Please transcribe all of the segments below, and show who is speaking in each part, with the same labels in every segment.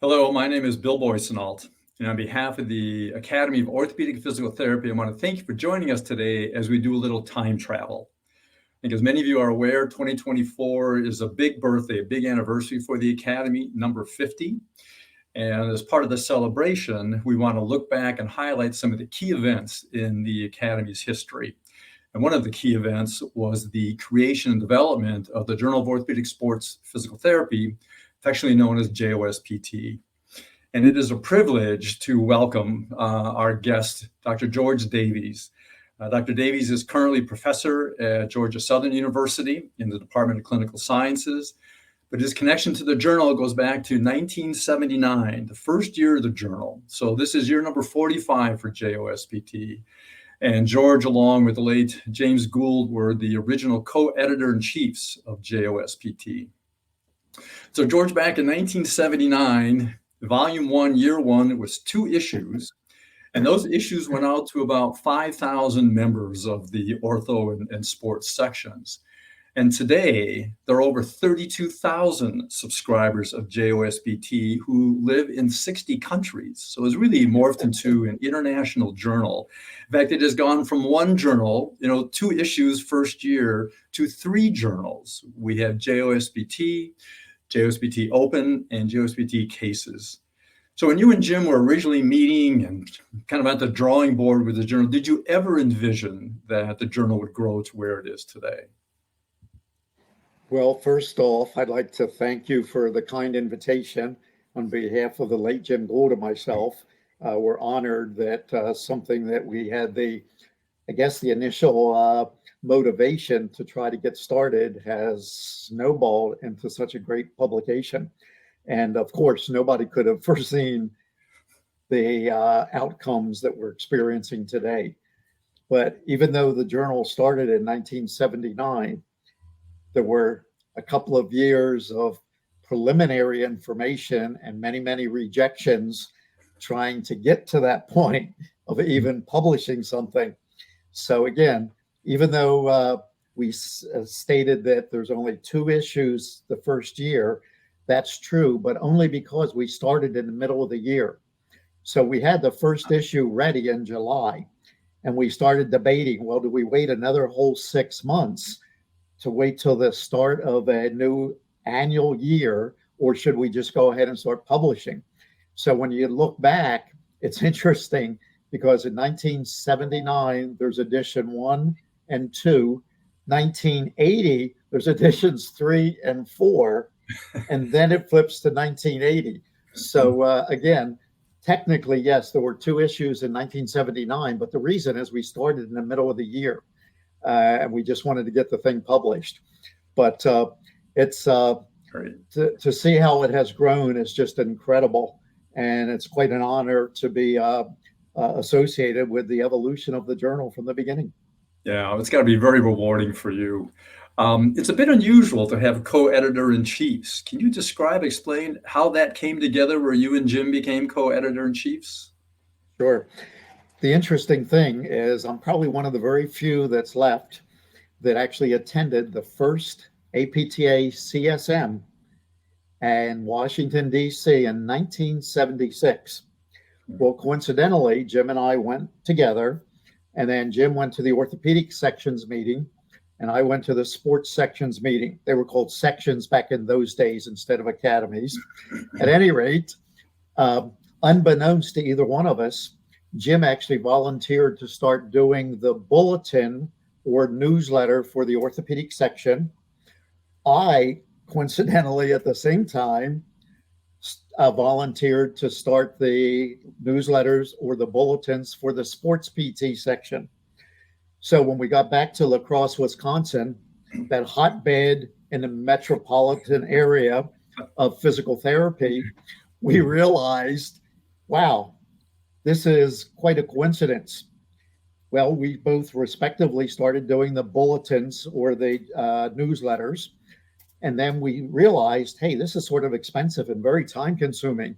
Speaker 1: Hello, my name is Bill Boissonnault, and on behalf of the Academy of Orthopedic and Physical Therapy, I want to thank you for joining us today as we do a little time travel. I think as many of you are aware, 2024 is a big birthday, a big anniversary for the Academy, number 50. And as part of the celebration, we want to look back and highlight some of the key events in the Academy's history. And one of the key events was the creation and development of the Journal of Orthopedic Sports Physical Therapy, affectionately known as JOSPT. And it is a privilege to welcome our guest, Dr. George Davies. Dr. Davies is currently professor at Georgia Southern University in the Department of Clinical Sciences, but his connection to the journal goes back to 1979, the first year of the journal. So this is year number 45 for JOSPT. And George, along with the late James Gould, were the original co-editor-in-chiefs of JOSPT. So George, back in 1979, Volume 1, Year 1, it was 2 issues. And those issues went out to about 5,000 members of the ortho and sports sections. And today, there are over 32,000 subscribers of JOSPT who live in 60 countries. So it's really morphed into an international journal. In fact, it has gone from 1 journal, 2 issues first year, to 3 journals. We have JOSPT, JOSPT Open, and JOSPT Cases. So when you and Jim were originally meeting and kind of at the drawing board with the journal, did you ever envision that the journal would grow to where it is today?
Speaker 2: Well, first off, I'd like to thank you for the kind invitation on behalf of the late Jim Gould and myself. We're honored that something that we had the initial motivation to try to get started has snowballed into such a great publication. And of course, nobody could have foreseen the outcomes that we're experiencing today. But even though the journal started in 1979, there were a couple of years of preliminary information and many, many rejections trying to get to that point of even publishing something. So again, even though we stated that there's only 2 issues the first year, that's true, but only because we started in the middle of the year. So we had the first issue ready in July, and we started debating, well, do we wait another whole 6 months to wait till the start of a new annual year, or should we just go ahead and start publishing? So when you look back, it's interesting because in 1979, there's edition 1 and 2. 1980, there's editions 3 and 4, and then it flips to 1980. So again, technically, yes, there were 2 issues in 1979, but the reason is we started in the middle of the year. And we just wanted to get the thing published. But it's to see how it has grown is just incredible. And it's quite an honor to be associated with the evolution of the journal from the beginning.
Speaker 1: Yeah, it's got to be very rewarding for you. It's a bit unusual to have co-editor-in-chiefs. Can you explain how that came together where you and Jim became co-editor-in-chiefs?
Speaker 2: Sure. The interesting thing is I'm probably one of the very few that's left that actually attended the first APTA CSM in Washington, D.C. in 1976. Well, coincidentally, Jim and I went together, and then Jim went to the orthopedic sections meeting, and I went to the sports sections meeting. They were called sections back in those days instead of academies. At any rate, unbeknownst to either one of us, Jim actually volunteered to start doing the bulletin or newsletter for the orthopedic section. I, coincidentally, at the same time, volunteered to start the newsletters or the bulletins for the sports PT section. So when we got back to La Crosse, Wisconsin, that hotbed in the metropolitan area of physical therapy, we realized, wow, this is quite a coincidence. Well, we both respectively started doing the bulletins or the newsletters. And then we realized, hey, this is sort of expensive and very time consuming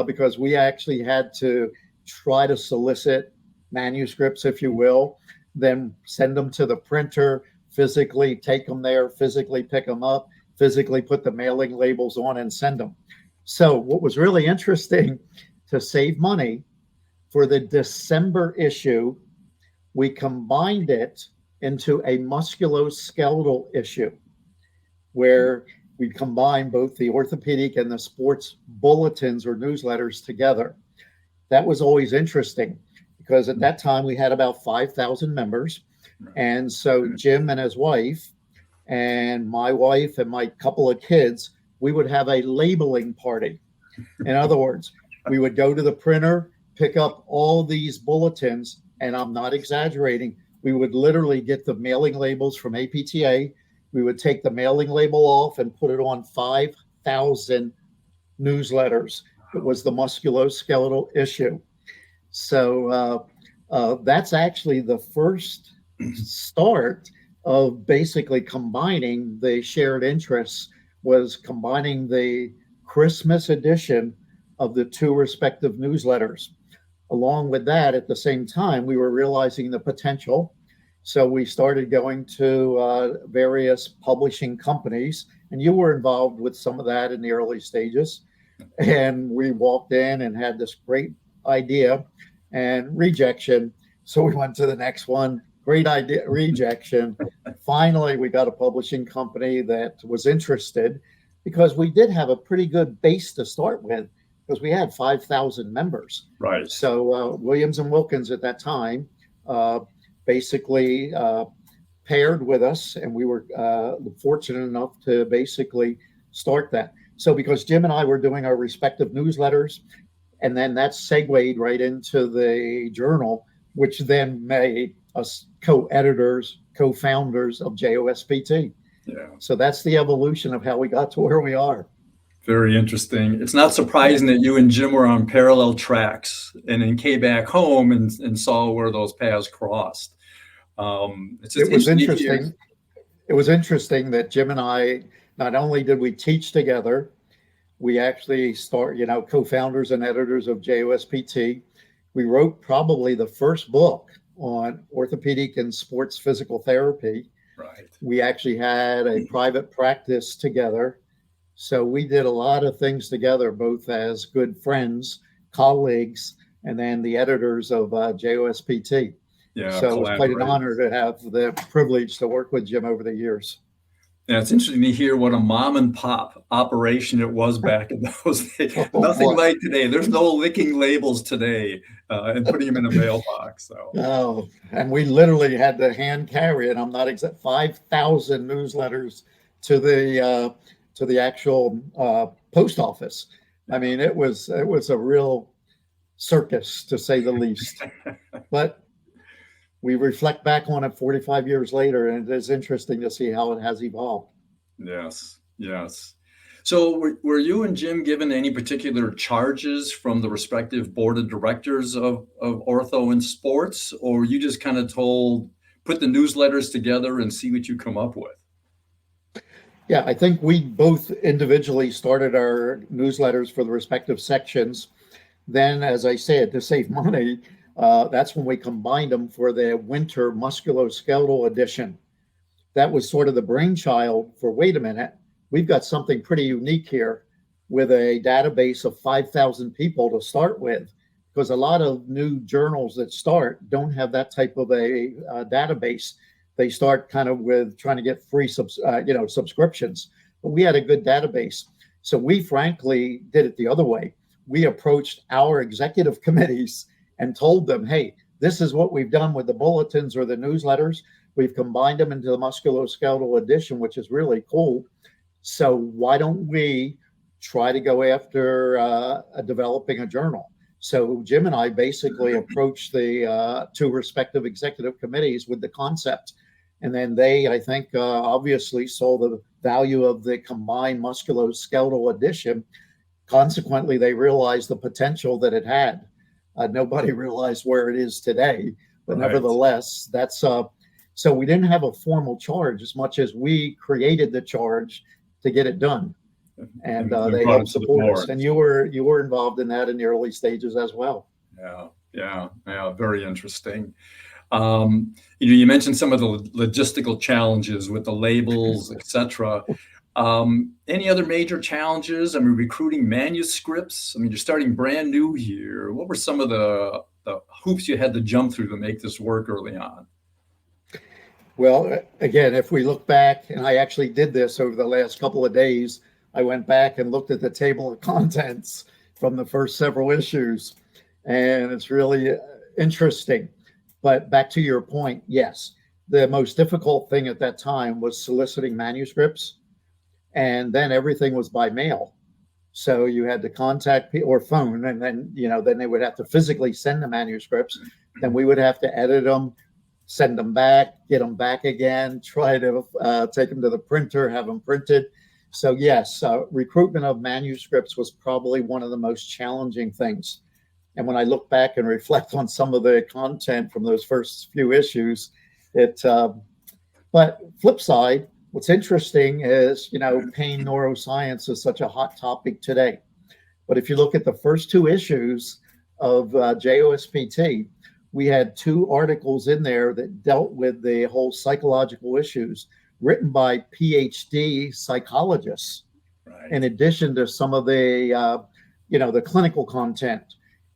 Speaker 2: because we actually had to try to solicit manuscripts, if you will, then send them to the printer, physically take them there, physically pick them up, physically put the mailing labels on and send them. So what was really interesting, to save money for the December issue, we combined it into a musculoskeletal issue where we combined both the orthopedic and the sports bulletins or newsletters together. That was always interesting because at that time we had about 5,000 members. And so Jim and his wife and my wife and my couple of kids, we would have a labeling party. In other words, we would go to the printer, pick up all these bulletins, and I'm not exaggerating. We would literally get the mailing labels from APTA. We would take the mailing label off and put it on 5,000 newsletters. It was the musculoskeletal issue. So that's actually the first start of basically combining the shared interests, was combining the Christmas edition of the two respective newsletters. Along with that, at the same time, we were realizing the potential. So we started going to various publishing companies, and you were involved with some of that in the early stages. And we walked in and had this great idea and rejection. So we went to the next one, great idea, rejection. Finally, we got a publishing company that was interested because we did have a pretty good base to start with because we had 5,000 members.
Speaker 1: Right.
Speaker 2: So Williams and Wilkins at that time basically paired with us, and we were fortunate enough to basically start that. So because Jim and I were doing our respective newsletters, and then that segued right into the journal, which then made us co-editors, co-founders of JOSPT.
Speaker 1: Yeah.
Speaker 2: So that's the evolution of how we got to where we are.
Speaker 1: Very interesting. It's not surprising that you and Jim were on parallel tracks and then came back home and saw where those paths crossed.
Speaker 2: It was interesting. It was interesting that Jim and I, not only did we teach together, we actually co-founders and editors of JOSPT. We wrote probably the first book on orthopedic and sports physical therapy.
Speaker 1: Right.
Speaker 2: We actually had a private practice together. So we did a lot of things together, both as good friends, colleagues, and then the editors of JOSPT.
Speaker 1: Yeah,
Speaker 2: so it was quite an honor to have the privilege to work with Jim over the years.
Speaker 1: Yeah, it's interesting to hear what a mom and pop operation it was back in those days. Nothing like today. There's no licking labels today and putting them in a mailbox. So.
Speaker 2: Oh, and we literally had to hand carry it. I'm not exact 5,000 newsletters to the actual post office. I mean, it was a real circus, to say the least. But we reflect back on it 45 years later, and it is interesting to see how it has evolved.
Speaker 1: Yes, yes. So were you and Jim given any particular charges from the respective board of directors of Ortho and Sports, or you just kind of told, put the newsletters together and see what you come up with?
Speaker 2: Yeah, I think we both individually started our newsletters for the respective sections. Then, as I said, to save money, that's when we combined them for the winter musculoskeletal edition. That was sort of the brainchild for, wait a minute, we've got something pretty unique here with a database of 5,000 people to start with, because a lot of new journals that start don't have that type of a database. They start kind of with trying to get free subscriptions, but we had a good database. So we frankly did it the other way. We approached our executive committees and told them, hey, this is what we've done with the bulletins or the newsletters. We've combined them into the musculoskeletal edition, which is really cool. So why don't we try to go after developing a journal? So Jim and I basically approached the two respective executive committees with the concept. And then they, I think, obviously saw the value of the combined musculoskeletal edition. Consequently, they realized the potential that it had. Nobody realized where it is today, but right. Nevertheless, that's so we didn't have a formal charge as much as we created the charge to get it done, and they helped support us. And you were involved in that in the early stages as well.
Speaker 1: Yeah, very interesting. You mentioned some of the logistical challenges with the labels, etc. Any other major challenges? I mean, recruiting manuscripts. I mean, you're starting brand new here. What were some of the hoops you had to jump through to make this work early on?
Speaker 2: Well, again, if we look back, and I actually did this over the last couple of days, I went back and looked at the table of contents from the first several issues, and it's really interesting. But back to your point, yes, the most difficult thing at that time was soliciting manuscripts, and then everything was by mail. So you had to contact people or phone, and then then they would have to physically send the manuscripts. Then we would have to edit them, send them back, get them back again, try to take them to the printer, have them printed. So yes, recruitment of manuscripts was probably one of the most challenging things. And when I look back and reflect on some of the content from those first few issues, but flip side, what's interesting is, pain neuroscience is such a hot topic today. But if you look at the first two issues of JOSPT, we had two articles in there that dealt with the whole psychological issues written by PhD psychologists,
Speaker 1: Right.
Speaker 2: in addition to some of the, the clinical content.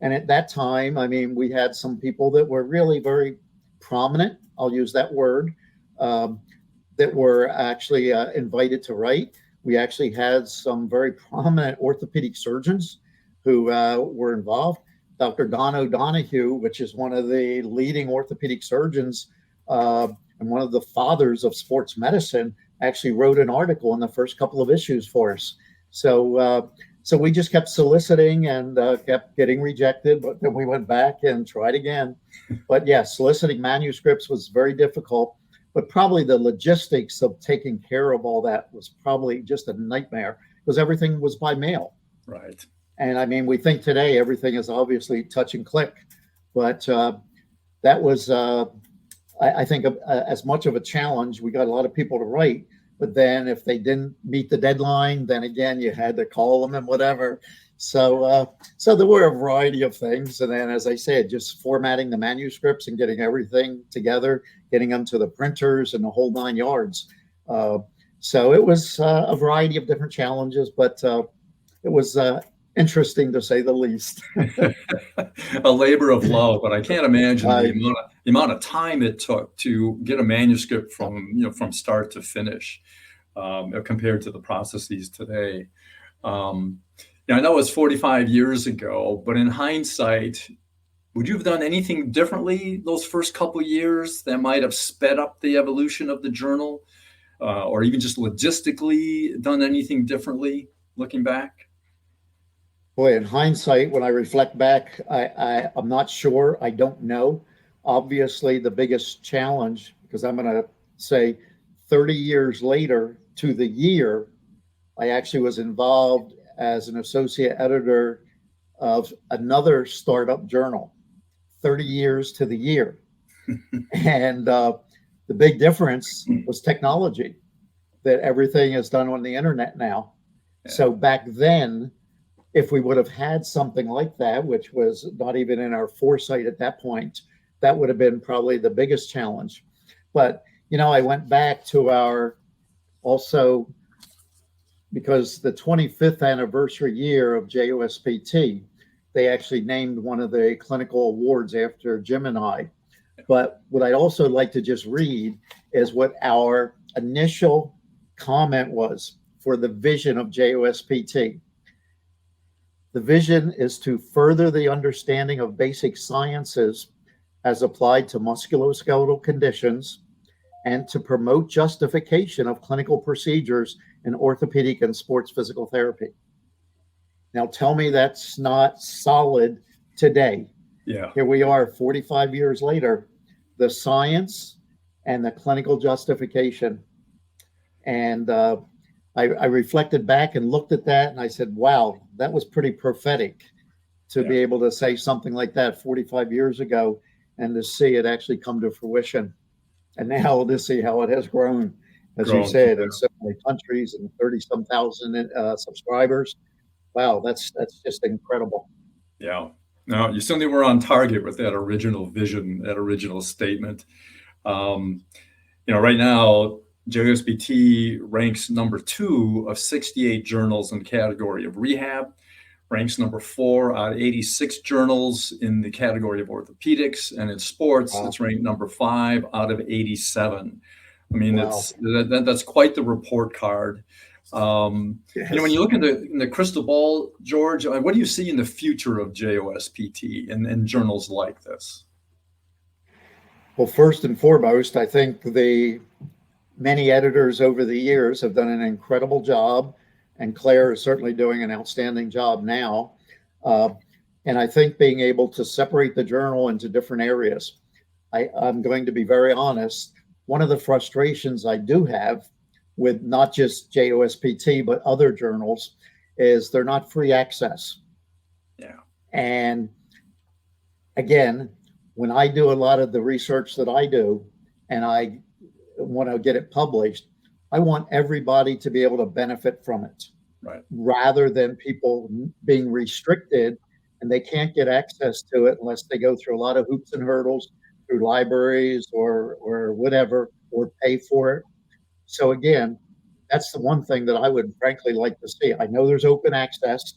Speaker 2: And at that time, I mean, we had some people that were really very prominent, I'll use that word, that were actually invited to write. We actually had some very prominent orthopedic surgeons who were involved. Dr. Don O'Donoghue, which is one of the leading orthopedic surgeons and one of the fathers of sports medicine, actually wrote an article in the first couple of issues for us. So we just kept soliciting and kept getting rejected, but then we went back and tried again. But yeah, soliciting manuscripts was very difficult, but probably the logistics of taking care of all that was probably just a nightmare because everything was by mail.
Speaker 1: Right.
Speaker 2: And I mean, we think today everything is obviously touch and click, but that was, I think, as much of a challenge. We got a lot of people to write, but then if they didn't meet the deadline, then again, you had to call them and whatever. So there were a variety of things. And then, as I said, just formatting the manuscripts and getting everything together, getting them to the printers and the whole 9 yards. So it was a variety of different challenges, but it was interesting to say the least.
Speaker 1: A labor of love, but I can't imagine the amount of time it took to get a manuscript from start to finish compared to the processes today. I know it's 45 years ago, but in hindsight, would you have done anything differently those first couple years that might have sped up the evolution of the journal, or even just logistically done anything differently looking back?
Speaker 2: Boy, in hindsight, when I reflect back, I'm not sure. I don't know. Obviously, the biggest challenge, because I'm going to say 30 years later to the year, I actually was involved as an associate editor of another startup journal, 30 years to the year. And the big difference was technology, that everything is done on the internet now. Yeah. So back then, if we would have had something like that, which was not even in our foresight at that point, that would have been probably the biggest challenge. But, I went back to our also, because the 25th anniversary year of JOSPT, they actually named one of the clinical awards after Jim and I. But what I'd also like to just read is what our initial comment was for the vision of JOSPT. The vision is to further the understanding of basic sciences as applied to musculoskeletal conditions and to promote justification of clinical procedures in orthopedic and sports physical therapy. Now, tell me that's not solid today.
Speaker 1: Yeah.
Speaker 2: Here we are 45 years later, the science and the clinical justification. And I reflected back and looked at that and I said, wow, that was pretty prophetic to be able to say something like that 45 years ago and to see it actually come to fruition. And now to see how it has grown, as you said, in so many countries and 30-some thousand subscribers. Wow, that's just incredible.
Speaker 1: Yeah. No, you certainly were on target with that original vision, that original statement. Right now, JOSPT ranks number 2 of 68 journals in the category of rehab, ranks number 4 out of 86 journals in the category of orthopedics, and in sports,
Speaker 2: Wow.
Speaker 1: it's ranked number 5 out of 87. I mean,
Speaker 2: Wow.
Speaker 1: that's quite the report card. When
Speaker 2: Yes.
Speaker 1: you look in the crystal ball, George, what do you see in the future of JOSPT and journals like this?
Speaker 2: Well, first and foremost, I think the many editors over the years have done an incredible job, and Claire is certainly doing an outstanding job now. And I think being able to separate the journal into different areas. I'm going to be very honest. One of the frustrations I do have with not just JOSPT, but other journals is they're not free access.
Speaker 1: Yeah.
Speaker 2: And again, when I do a lot of the research that I do and I want to get it published, I want everybody to be able to benefit from it,
Speaker 1: right,
Speaker 2: rather than people being restricted and they can't get access to it unless they go through a lot of hoops and hurdles through libraries or whatever, or pay for it. So again, that's the one thing that I would frankly like to see. I know there's open access,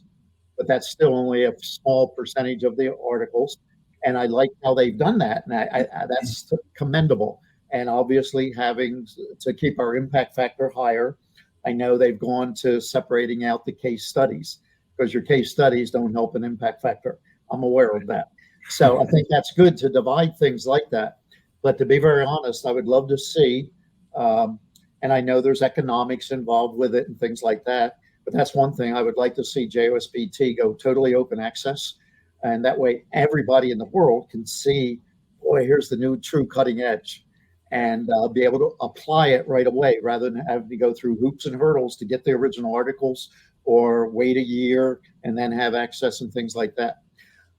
Speaker 2: but that's still only a small percentage of the articles. And I like how they've done that. And that's commendable. And obviously having to keep our impact factor higher, I know they've gone to separating out the case studies, because your case studies don't help an impact factor. I'm aware of that. So I think that's good to divide things like that. But to be very honest, I would love to see, and I know there's economics involved with it and things like that, but that's one thing I would like to see JOSPT go totally open access. And that way everybody in the world can see, boy, here's the new true cutting edge, and be able to apply it right away rather than having to go through hoops and hurdles to get the original articles or wait a year and then have access and things like that.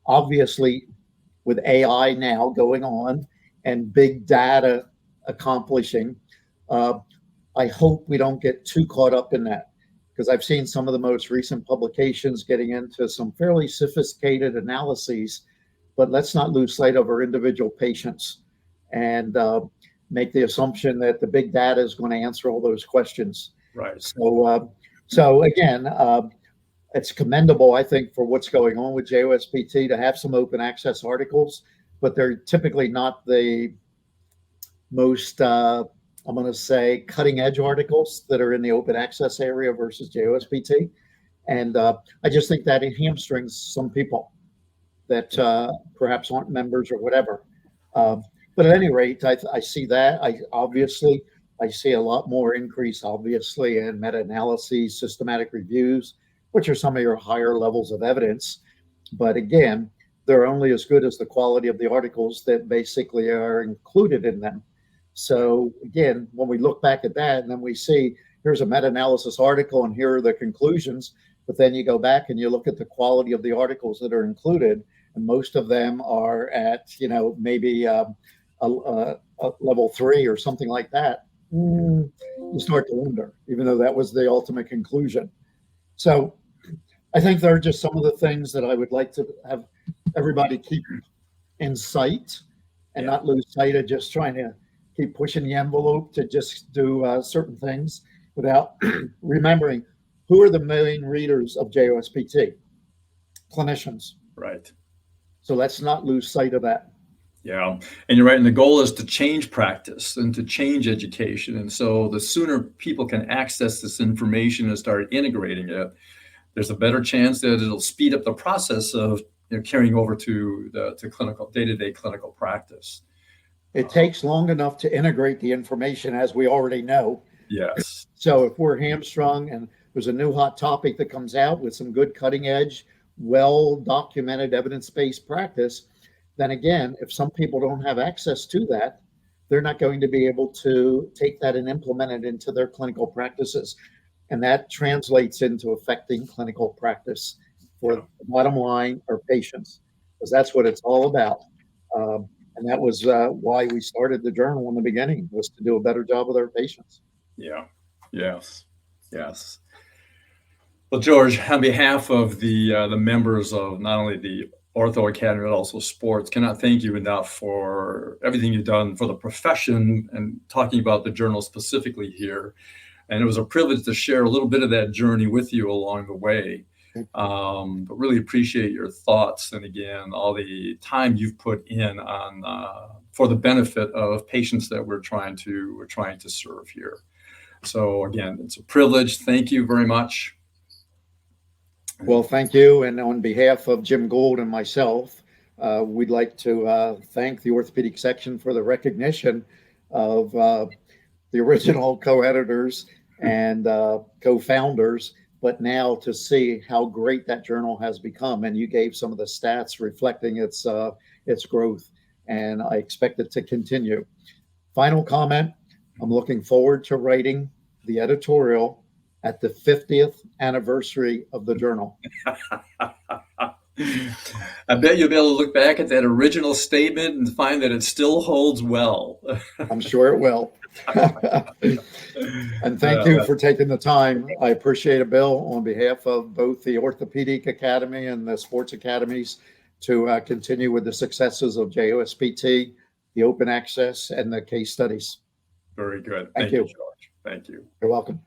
Speaker 2: Obviously, with AI now going on and big data accomplishing, I hope we don't get too caught up in that, because I've seen some of the most recent publications getting into some fairly sophisticated analyses, but let's not lose sight of our individual patients and make the assumption that the big data is going to answer all those questions.
Speaker 1: Right.
Speaker 2: So again, it's commendable, I think, for what's going on with JOSPT to have some open access articles, but they're typically not the most, I'm going to say, cutting edge articles that are in the open access area versus JOSPT. And I just think that it hamstrings some people that perhaps aren't members or whatever. But at any rate, I see that. I see a lot more increase, obviously, in meta-analyses, systematic reviews, which are some of your higher levels of evidence. But again, they're only as good as the quality of the articles that basically are included in them. So again, when we look back at that and then we see here's a meta-analysis article and here are the conclusions, but then you go back and you look at the quality of the articles that are included, and most of them are at, maybe a level 3 or something like that. You start to wonder, even though that was the ultimate conclusion. So I think there are just some of the things that I would like to have everybody keep in sight and not lose sight of just trying to keep pushing the envelope to just do certain things without remembering who are the main readers of JOSPT? Clinicians.
Speaker 1: Right.
Speaker 2: So let's not lose sight of that.
Speaker 1: Yeah, and you're right. And the goal is to change practice and to change education. And so the sooner people can access this information and start integrating it, there's a better chance that it'll speed up the process of carrying over to clinical day-to-day clinical practice.
Speaker 2: It takes long enough to integrate the information, as we already know.
Speaker 1: Yes.
Speaker 2: So if we're hamstrung and there's a new hot topic that comes out with some good cutting edge, well-documented evidence-based practice, then again, if some people don't have access to that, they're not going to be able to take that and implement it into their clinical practices. And that translates into affecting clinical practice for the bottom line, our patients, because that's what it's all about. And that was why we started the journal in the beginning, was to do a better job with our patients.
Speaker 1: Yeah. Yes. Well, George, on behalf of the members of not only the Ortho Academy, but also sports. Cannot thank you enough for everything you've done for the profession and talking about the journal specifically here. And it was a privilege to share a little bit of that journey with you along the way. But really appreciate your thoughts, and again, all the time you've put in on for the benefit of patients that we're trying to serve here. So again, it's a privilege. Thank you very much.
Speaker 2: Well, thank you. And on behalf of Jim Gould and myself, we'd like to thank the orthopedic section for the recognition of the original co-editors and co-founders, but now to see how great that journal has become. And you gave some of the stats reflecting its growth, and I expect it to continue. Final comment, I'm looking forward to writing the editorial at the 50th anniversary of the journal.
Speaker 1: I bet you'll be able to look back at that original statement and find that it still holds well.
Speaker 2: I'm sure it will. And thank you for taking the time. I appreciate it, Bill, on behalf of both the Orthopedic Academy and the sports academies, to continue with the successes of JOSPT, the open access, and the case studies.
Speaker 1: Very good.
Speaker 2: Thank you,
Speaker 1: George. Thank you.
Speaker 2: You're welcome.